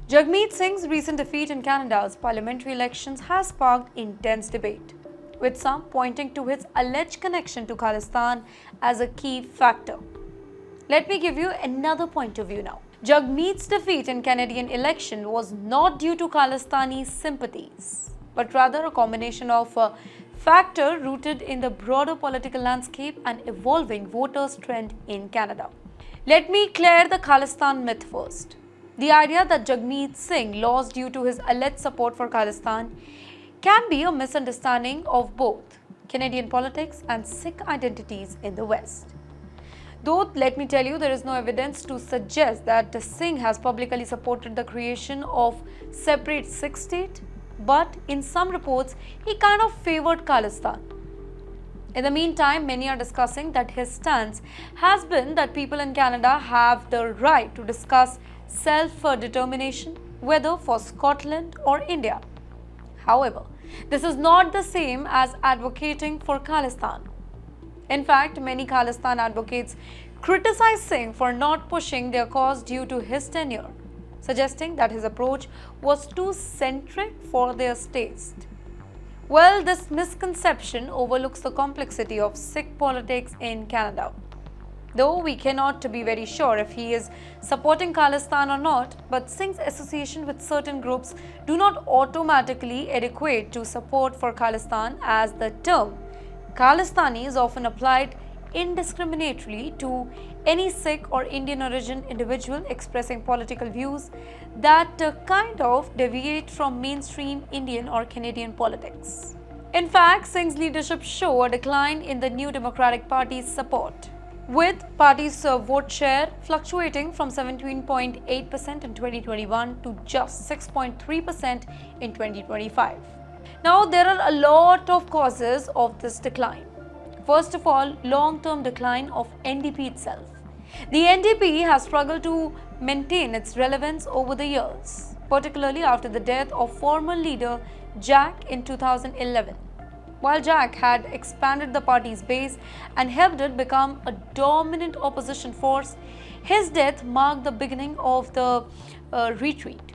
Jagmeet Singh's recent defeat in Canada's parliamentary elections has sparked intense debate, with some pointing to his alleged connection to Khalistan as a key factor. Let me give you another point of view now. Jagmeet's defeat in Canadian election was not due to Khalistani sympathies, but rather a combination of a factor rooted in the broader political landscape and evolving voters' trend in Canada. Let me clear the Khalistan myth first. The idea that Jagmeet Singh lost due to his alleged support for Khalistan can be a misunderstanding of both Canadian politics and Sikh identities in the West. Though, let me tell you, there is no evidence to suggest that Singh has publicly supported the creation of separate Sikh state, but in some reports, he kind of favored Khalistan. In the meantime, many are discussing that his stance has been that people in Canada have the right to discuss self-determination, whether for Scotland or India. However, this is not the same as advocating for Khalistan. In fact, many Khalistan advocates criticize Singh for not pushing their cause due to his tenure, suggesting that his approach was too centric for their taste. Well, this misconception overlooks the complexity of Sikh politics in Canada. Though we cannot be very sure if he is supporting Khalistan or not, but Singh's association with certain groups do not automatically equate to support for Khalistan, as the term Khalistani is often applied indiscriminately to any Sikh or Indian origin individual expressing political views that kind of deviate from mainstream Indian or Canadian politics. In fact, Singh's leadership show a decline in the New Democratic Party's support, with party's vote share fluctuating from 17.8% in 2021 to just 6.3% in 2025. Now, there are a lot of causes of this decline. First of all, long-term decline of NDP itself. The NDP has struggled to maintain its relevance over the years, particularly after the death of former leader Jack in 2011. While Jack had expanded the party's base and helped it become a dominant opposition force, his death marked the beginning of the retreat.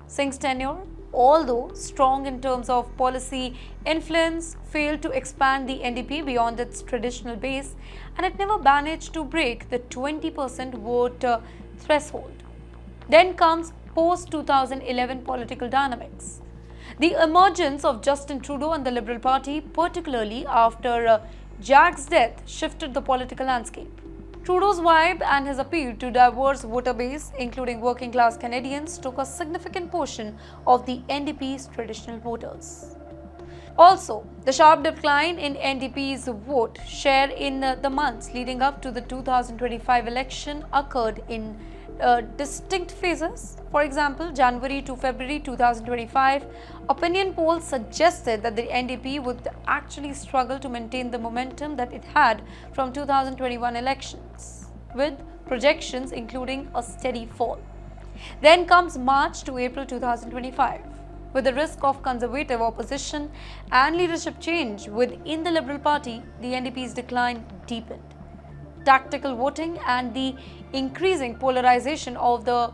Singh's tenure, although strong in terms of policy influence, failed to expand the NDP beyond its traditional base, and it never managed to break the 20% vote threshold. Then comes post-2011 political dynamics. The emergence of Justin Trudeau and the Liberal Party, particularly after Jack's death, shifted the political landscape. Trudeau's vibe and his appeal to diverse voter base, including working-class Canadians, took a significant portion of the NDP's traditional voters. Also, the sharp decline in NDP's vote share in the months leading up to the 2025 election occurred in distinct phases. For example, January to February 2025, opinion polls suggested that the NDP would actually struggle to maintain the momentum that it had from 2021 elections, with projections including a steady fall. Then comes March to April 2025, with the risk of conservative opposition and leadership change within the Liberal Party. The NDP's decline deepened. Tactical voting and the increasing polarization of the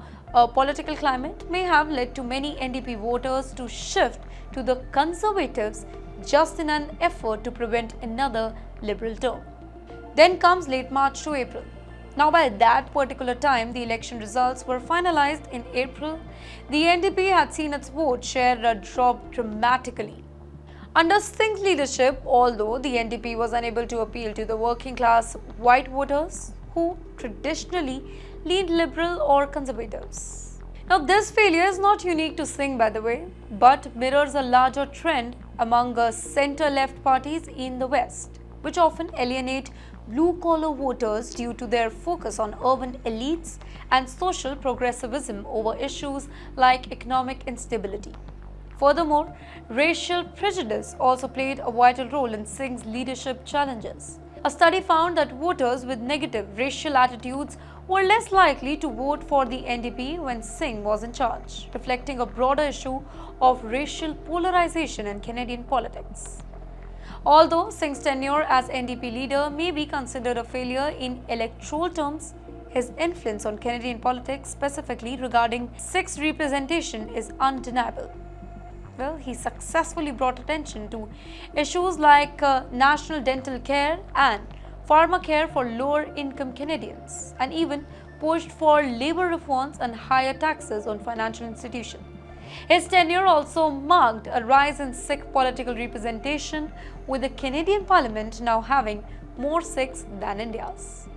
political climate may have led to many NDP voters to shift to the Conservatives just in an effort to prevent another Liberal term. Then comes late March to April. Now, by that particular time, the election results were finalized in April. The NDP had seen its vote share drop dramatically. Under Singh's leadership, although the NDP was unable to appeal to the working-class white voters who traditionally leaned liberal or conservatives. Now, this failure is not unique to Singh, by the way, but mirrors a larger trend among center-left parties in the West, which often alienate blue-collar voters due to their focus on urban elites and social progressivism over issues like economic instability. Furthermore, racial prejudice also played a vital role in Singh's leadership challenges. A study found that voters with negative racial attitudes were less likely to vote for the NDP when Singh was in charge, reflecting a broader issue of racial polarization in Canadian politics. Although Singh's tenure as NDP leader may be considered a failure in electoral terms, His influence on Canadian politics, specifically regarding Sikh representation, is undeniable. Well, he successfully brought attention to issues like national dental care and pharmacare for lower income Canadians, and even pushed for labor reforms and higher taxes on financial institutions. His tenure also marked a rise in Sikh political representation, with the Canadian Parliament now having more Sikhs than India's.